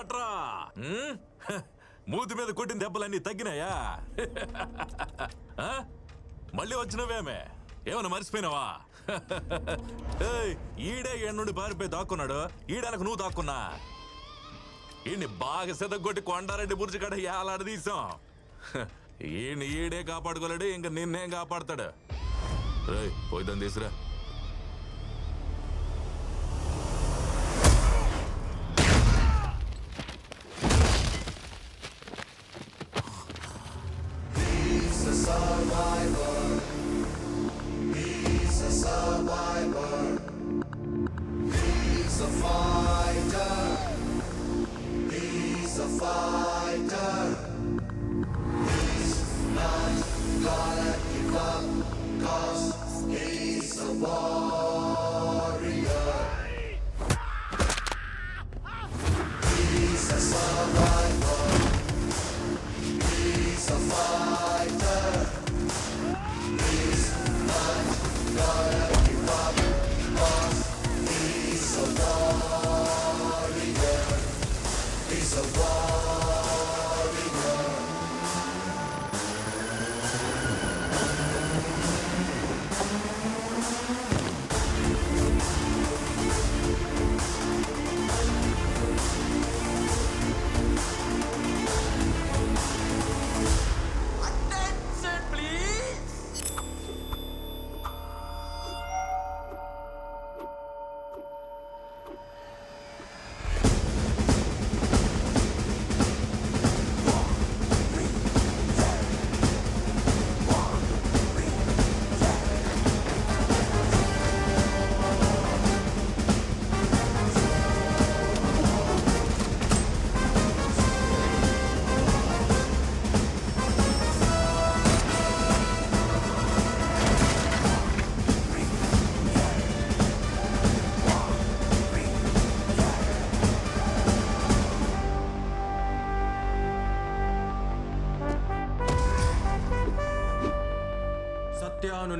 డాక్టరా మూతి మీద కొట్టిన దెబ్బలన్నీ తగ్గినాయా? మళ్ళీ వచ్చినవేమే? ఏమన్నా మర్చిపోయినావా? ఈడే ఏడు నుండి పారిపోయి దాక్కున్నాడు, ఈడనకు నువ్వు దాక్కున్నా. ఈయన్ని బాగా సెదగొట్టి కొండారెడ్డి బుర్జి కాడ ఏలాడదీసాం. ఈడే కాపాడుకోలేడు, ఇంక నిన్నేం కాపాడతాడు? పోయిద్దాం తీసురా.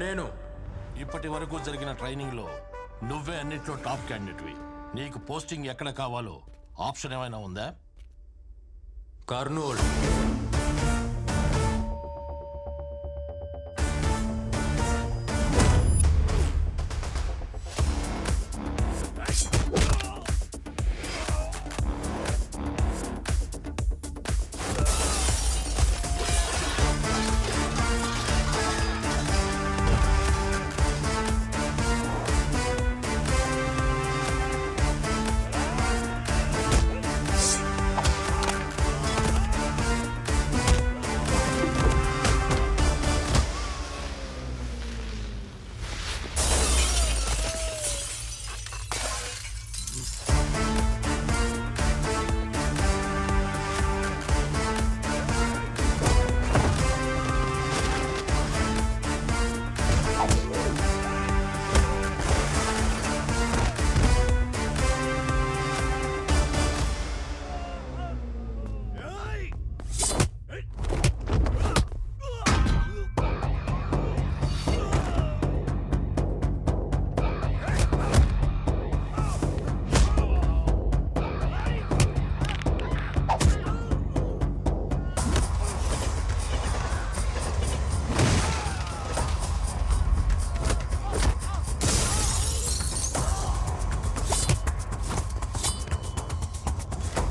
నేను ఇప్పటి వరకు జరిగిన ట్రైనింగ్ లో నువ్వే అన్నిట్లో టాప్ క్యాండిడేట్వి. నీకు పోస్టింగ్ ఎక్కడ కావాలో ఆప్షన్ ఏమైనా ఉందా? కర్నూలు.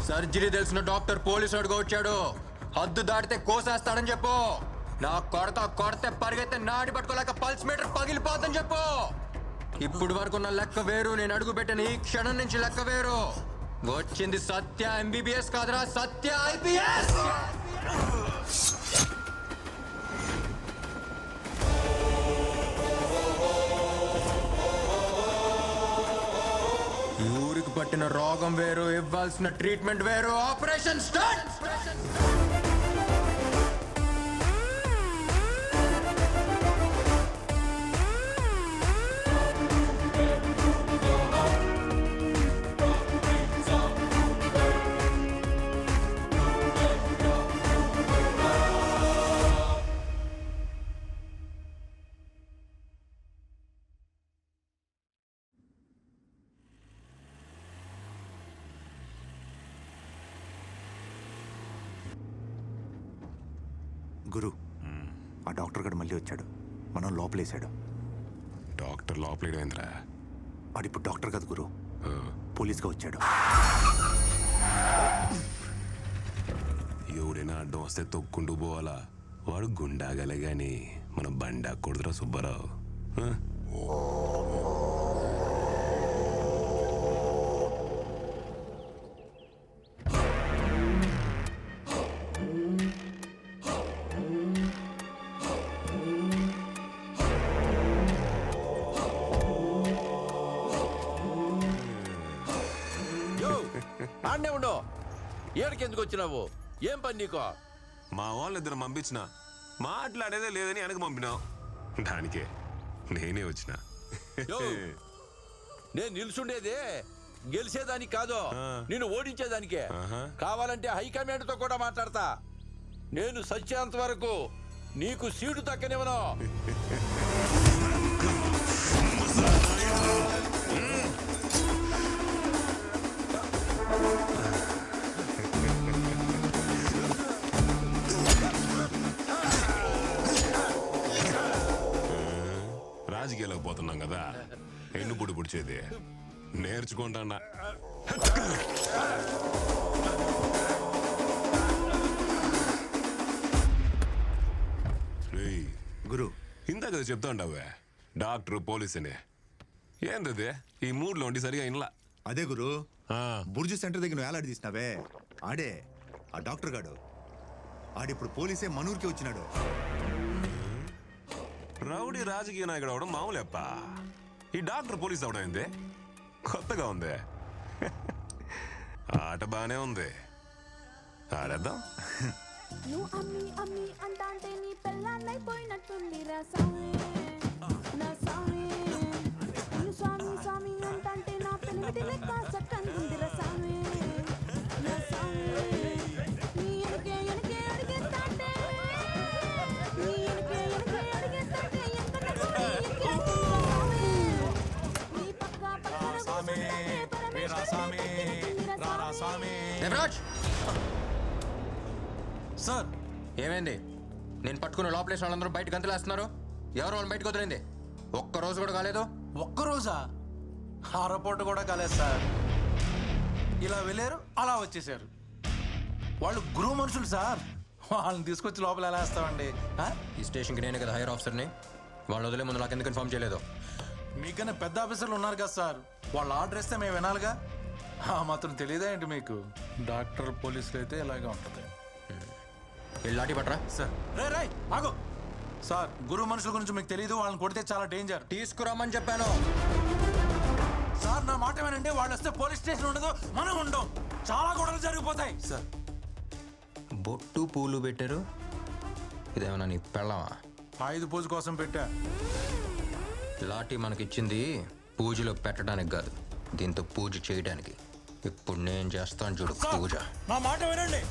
సర్జరీ తెలిసిన డాక్టర్ పోలీసు అడుగు వచ్చాడు. హద్దు దాటితే కోసేస్తాడని చెప్పు. నా కొడితే పరిగెత్తే నాడి పట్టుకోలేక పల్స్ మీటర్ పగిలిపోద్దని చెప్పు. ఇప్పుడు వరకు ఉన్న లెక్క వేరు, నేను అడుగు పెట్టిన ఈ క్షణం నుంచి లెక్క వేరు. వచ్చింది సత్య ఎంబీబీఎస్ కాదురా, సత్య ఐపీఎస్. ఊరికి పట్టిన రోగం వేరు, ఇవ్వాల్సిన ట్రీట్మెంట్ వేరు. Operation start. గురు ఆ డాక్టర్ గడు మళ్ళీ వచ్చాడు, మనం లోపలేశాడు. డాక్టర్ లోపలేడేంద్రా? వాడిప్పుడు డాక్టర్ కాదు గురు, పోలీస్గా వచ్చాడు. ఎవడైనా అడ్డం వస్తే తొక్కుంటూ పోవాలా? వాడు గుండాగలే గాని మన బండా కొడుతురా సుబ్బారావు. ఆడనే ఉండవు, ఏడికి ఎందుకు వచ్చినావు? ఏం పని నీకో? మా వాళ్ళిద్దరు పంపించిన, మాట్లాడేదే లేదని వెనక పంపినావు, దానికే నేనే వచ్చిన. నేను నిల్చుండేదే గెలిచేదానికి కాదు, నిన్ను ఓడించేదానికే. కావాలంటే హైకమాండ్ తో కూడా మాట్లాడతా. నేను సత్యాంత వరకు నీకు సీటు తక్కనివ్వను. రాజకీయాలకు పోతున్నాం కదా, ఎన్ను పొడి పుడిచేది నేర్చుకుంటాడా. గురు ఇందాక కదా చెప్తా ఉంటావే డాక్టర్ పోలీస్ అని, ఏంటది ఈ మూడ్లో ఉండి సరిగా ఇన్లా? అదే గురు, బుర్జు సెంటర్ దగ్గర వేలాడి తీసినావే, ఆడే ఆ డాక్టర్ గాడు. ఆడిప్పుడు పోలీసే మనూరికి వచ్చినాడు. రౌడీ రాజకీయ నాయకుడు అవడం మామూలేప్ప, ఈ డాక్టర్ పోలీస్ అవడం ఏంది కొత్తగా ఉంది. ఆట బానే ఉంది, ఆడేద్దాం. నువ్వు అమ్మి అమ్మి అంటాంటే నీ పెళ్ళాన్నైపోయినట్టుంది రా సామి, నా సామి. నువ్వు స్వామి స్వామి అంటాంటే నా పెళ్ళి లెక్క చక్కనుంది రా సామి, నా సామి. నీ ఎనకే ఎనకే అడిగేస్తాంటే, నీ ఎనకే ఎనకే అడిగేస్తాంటే ఎంకన్నా కూడా ఎక్కేస్తుంది రా సామి. నీ పక్క పక్కన కూర్చుంటే పరమేశ్వరుడే ఎక్కేస్తుంది రా సామి. దేవరాజ్ సార్, ఏమైంది? నేను పట్టుకున్న లోపలేసిన వాళ్ళందరూ బయటకు గంతులేస్తున్నారు. ఎవరు వాళ్ళని బయటకు వదిలింది? ఒక్క రోజు కూడా కాలేదు. ఒక్కరోజా? అరపోటు కూడా కాలేదు సార్. ఇలా వెళ్ళారు, అలా వచ్చేసారు. వాళ్ళు గురువు మనుషులు సార్, వాళ్ళని తీసుకొచ్చి లోపల ఎలా వేస్తామండి? ఈ స్టేషన్కి నేనే కదా హైయర్ ఆఫీసర్ని, వాళ్ళు వదిలే ముందు నాకు ఎందుకు ఇన్ఫార్మ్ చేయలేదు? మీకన్నా పెద్ద ఆఫీసర్లు ఉన్నారు కదా సార్, వాళ్ళు ఆర్డర్ ఇస్తే మేము వినాలిగా. మాత్రం తెలియదా ఏంటి మీకు? డాక్టర్ పోలీసులు అయితే ఇలాగే ఉంటుంది వెళ్ళి లాఠీ పట్రా. సార్. రే రే ఆగు సార్, గురువు మనుషుల గురించి మీకు తెలియదు, వాళ్ళని కొడితే చాలా డేంజర్. తీసుకురామని చెప్పాను సార్. నా మాట ఏమనంటే వాళ్ళు వస్తే పోలీస్ స్టేషన్ ఉండదు, మనం ఉండం, చాలా గొడవలు జరిగిపోతాయి సార్. బొట్టు పూలు పెట్టారు, ఇదేమన్నా నీ పెళ్ళమా? ఆయుధ పూజ కోసం పెట్టా. లాఠీ మనకిచ్చింది పూజలో పెట్టడానికి కాదు, దీంతో పూజ చేయడానికి. ఇప్పుడు నేను చేస్తాను చూడు పూజ. నా మాట వినండి,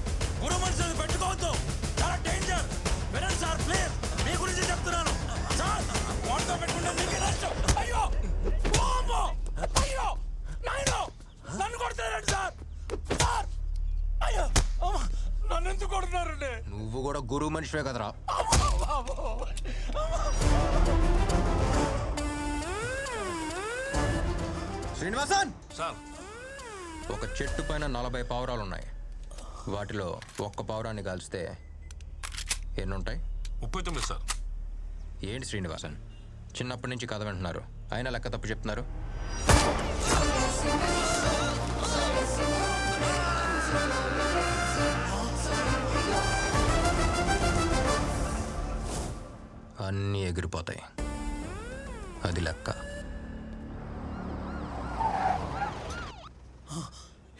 గురు మనుషులు పెట్టుకోవద్దు, చాలా డేంజర్. వినండి సార్ ప్లీజ్, మీ గురించి చెప్తున్నాను సార్. వాటితో పెట్టుకుంటే మీకే నష్టం. అయ్యో బాబో, అయ్యో నాయనో, నన్ను కొడుతున్నారండి సార్. సార్ అయ్యో, నన్ను ఎందుకు కొడుతున్నారండి? నువ్వు కూడా గురువు మనిషివే కదరా. శ్రీనివాసన్ సార్, ఒక చెట్టు పైన 40 పావురాలు ఉన్నాయి. వాటిలో ఒక్క పావురాన్ని కాల్చితే ఎన్నుంటాయి? 39 సార్. ఏంటి శ్రీనివాసన్, చిన్నప్పటి నుంచి కథ వింటున్నారు, అయినా లెక్క తప్పు చెప్తున్నారు. అన్నీ ఎగిరిపోతాయి, అది లెక్క.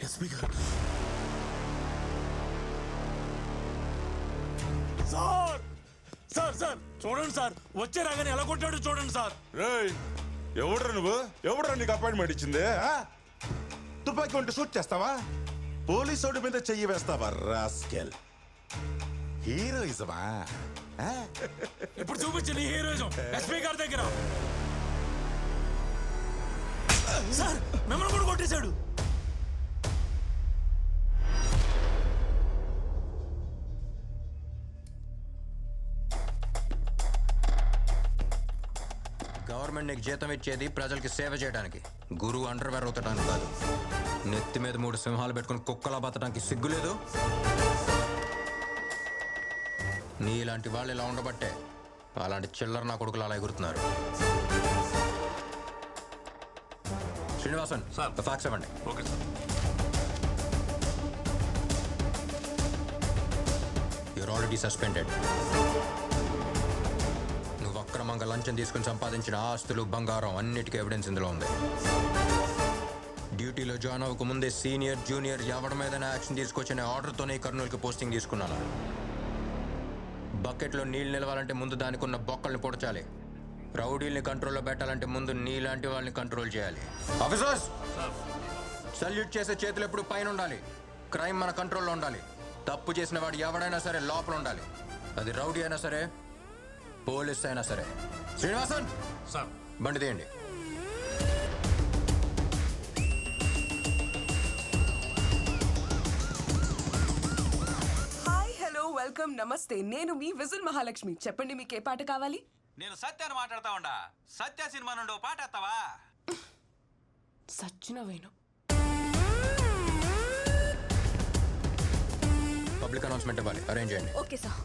ఎస్పీ గారు సార్, సార్ సార్ చూడండి సార్, వచ్చే రాగానే ఎలా కొట్టాడు చూడండి సార్. ఎవడ్రా నువ్వు? ఎవడ్రా నీకు అపాయింట్మెంట్ ఇచ్చింది? తుపాకీ ఉంటే షూట్ చేస్తావా? పోలీసోడి మీద చెయ్యి వేస్తావా రాస్కెల్? హీరోయిజమా? ఇప్పుడు చూపించింది హీరోయిజం ఎస్పీ గారి దగ్గర. సార్ మిమ్మల్ని కూడా కొట్టేశాడు. గవర్నమెంట్ నీకు జీతం ఇచ్చేది ప్రజలకి సేవ చేయడానికి, గురువు అండర్వేర్ ఉతకడానికి కాదు. నెత్తి మీద 3 సింహాలు పెట్టుకుని కుక్కలా బతడానికి సిగ్గులేదు. నీలాంటి వాళ్ళు ఇలా ఉండబట్టే అలాంటి చిల్లర నా కొడుకులు అలా ఎగురుతున్నారు. శ్రీనివాసన్ సార్. ఫ్యాక్స్ ఇవ్వండి. Okay sir. Your already suspended. నువ్వు అక్రమంగా లంచం తీసుకుని సంపాదించిన ఆస్తులు, బంగారం అన్నిటికీ ఎవిడెన్స్ ఇందులో ఉంది. డ్యూటీలో జాయిన్ అవ్వక ముందే సీనియర్ జూనియర్ ఎవరి మీదైనా యాక్షన్ తీసుకొచ్చిన ఆర్డర్తోనే కర్నూలుకి పోస్టింగ్ తీసుకున్నాను. బకెట్లో నీళ్ళు నిలవాలంటే ముందు దానికి ఉన్న బొక్కల్ని పొడచాలి. రౌడీల్ని కంట్రోల్లో పెట్టాలంటే ముందు నీలాంటి వాళ్ళని కంట్రోల్ చేయాలి. ఆఫీసర్స్, సల్యూట్ చేసే చేతులు ఎప్పుడు పైన ఉండాలి. క్రైమ్ మన కంట్రోల్లో ఉండాలి. తప్పు చేసిన వాడు ఎవడైనా సరే లోపల ఉండాలి. అది రౌడీ అయినా సరే, పోలీస్ అయినా సరే. శ్రీనివాసన్ సార్. బండి తీయండి. హాయ్, హలో, వెల్కమ్, నమస్తే. నేను మీ విజిల్ మహాలక్ష్మి. చెప్పండి, మీకు ఏ పాట కావాలి? నేను సత్యాన్ని మాట్లాడతా ఉండా. సత్య సినిమా నుండి ఓ పాట ఎత్తావా? సచ్చినవేను. పబ్లిక్ అనౌన్స్మెంట్ ఇవ్వాలి, అరేంజ్ చేయండి. Okay sir.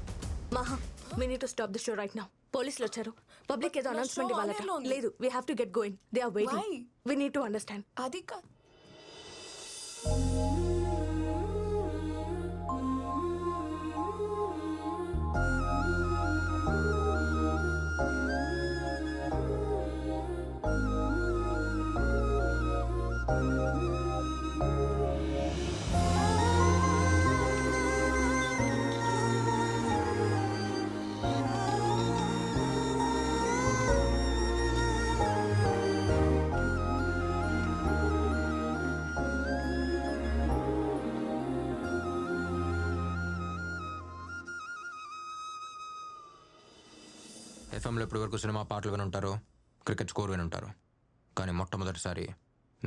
మహా, we need to stop the show right now. పోలీసులు వచ్చారు. పబ్లిక్ ఏదో అనౌన్స్మెంట్ show ఇవ్వాలట. ఆన్లైన్లో ఉంది. లేదు, we have to get going. They are waiting. Why? We need to understand. అది కాదు. ఎఫ్ఎంలో ఇప్పటి వరకు సినిమా పాటలు వినుంటారు, క్రికెట్ స్కోర్ వినుంటారు. కానీ మొట్టమొదటిసారి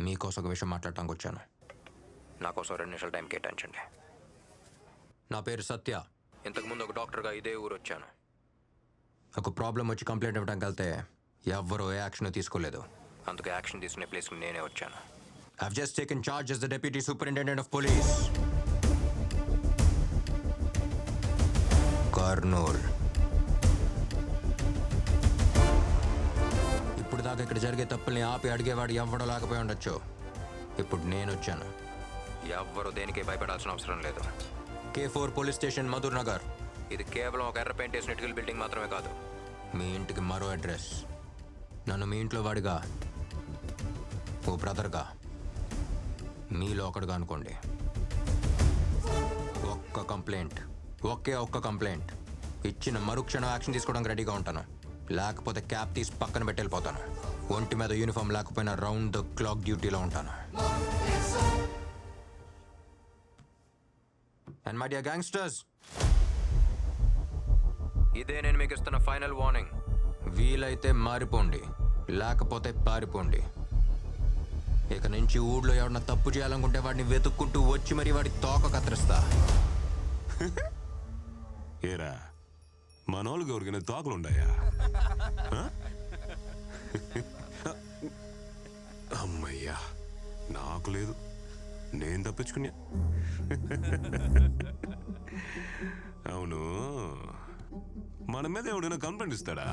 మీకోసం ఒక విషయం మాట్లాడటానికి వచ్చాను. నా కోసం 2 నిమిషాలు టైం కేటాయించండి. నా పేరు సత్య. ఇంతకుముందు ఒక డాక్టర్గా ఇదే ఊరు వచ్చాను. ఒక ప్రాబ్లం వచ్చి కంప్లైంట్ ఇవ్వడానికి వెళ్తే ఎవ్వరూ ఏ యాక్షన్ తీసుకోలేదు. అందుకే యాక్షన్ తీసుకునే ప్లేస్కి నేనే వచ్చాను. I've just taken charge as the Deputy Superintendent of Police. Kurnool. ఇప్పుడు దాకా ఇక్కడ జరిగే తప్పుల్ని ఆపి అడిగేవాడు ఎవ్వడో లేకపోయి ఉండొచ్చు. ఇప్పుడు నేను వచ్చాను. ఎవ్వరూ దేనికి భయపడాల్సిన అవసరం లేదు. K4 police station, Madhur Nagar. ఇది కేవలం ఒక ఎర్ర పెయింట్ వేసిన ఇటుకల బిల్డింగ్ మాత్రమే కాదు, మీ ఇంటికి మరో అడ్రస్. నన్ను మీ ఇంట్లో వాడిగా, ఓ బ్రదర్గా, మీలో ఒకడుగా అనుకోండి. ఒక్క కంప్లైంట్, ఒక్క కంప్లైంట్ ఇచ్చిన మరుక్షణం యాక్షన్ తీసుకోవడానికి రెడీగా ఉంటాను. లేకపోతే క్యాప్ తీసి పక్కన పెట్టి వెళ్ళిపోతాను. ఒంటి మీద యూనిఫామ్ లేకపోయినా రౌండ్ ద క్లాక్ డ్యూటీలో ఉంటాను. అండ్ మై డియర్ గ్యాంగ్స్టర్స్, ఇదే నేను మీకు ఇస్తున్న ఫైనల్ వార్నింగ్. వీలైతే మారిపోండి, లేకపోతే పారిపోండి. ఇక నుంచి ఊళ్ళో ఎవరన్నా తప్పు చేయాలనుకుంటే వాడిని వెతుక్కుంటూ వచ్చి మరి వాడి తోక కత్తిరిస్తా. ఏరా, మనోళ్ళకి ఎవరికైనా తోకలుండాయా? అమ్మయ్యా, నాకు లేదు, నేను తప్పించుకున్నా. అవును, మన మీద ఎవడైనా కంప్లైంట్ ఇస్తాడా?